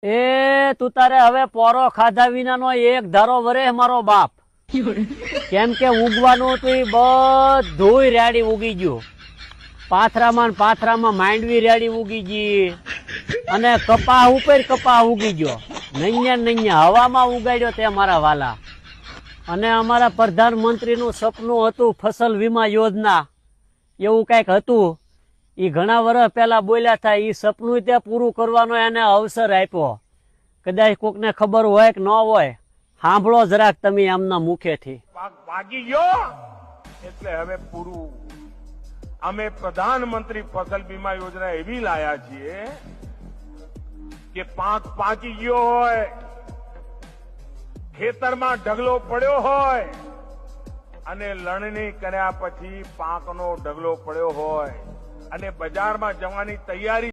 એ તું તારે હવે પોરો ખાધા વિનાનો એક ધારો વરે મારો બાપ. કેમ કે ઉગવાનું હતું એ બધું રેડી ઉગી ગયું. પાથરામાં માંડવી રેડી ઉગી ગઈ અને કપા ઉપર કપા ઉગી ગયો. નૈયા હવામાં ઉગાડ્યો તે મારા વાલા. અને અમારા પ્રધાનમંત્રીનું સપનું હતું ફસલ વીમા યોજના, એવું કઈક હતું. એ ઘણા વર્ષ પહેલા બોલ્યા હતા. એ સપનું તે પૂરું કરવાનો એને અવસર આપ્યો. કદાચ કોકને ખબર હોય કે ન હોય, સાંભળો જરાક તમે એમના મુખેથી. પાક પાકી ગયો એટલે હવે પૂરું. અમે પ્રધાનમંત્રી ફસલ બીમા યોજના એવી લાયા છીએ કે પાક પાકી ગયો હોય, ખેતરમાં ઢગલો પડ્યો હોય અને લણણી કર્યા પછી પાકનો ઢગલો પડ્યો હોય અને બજારમાં જવાની તૈયારી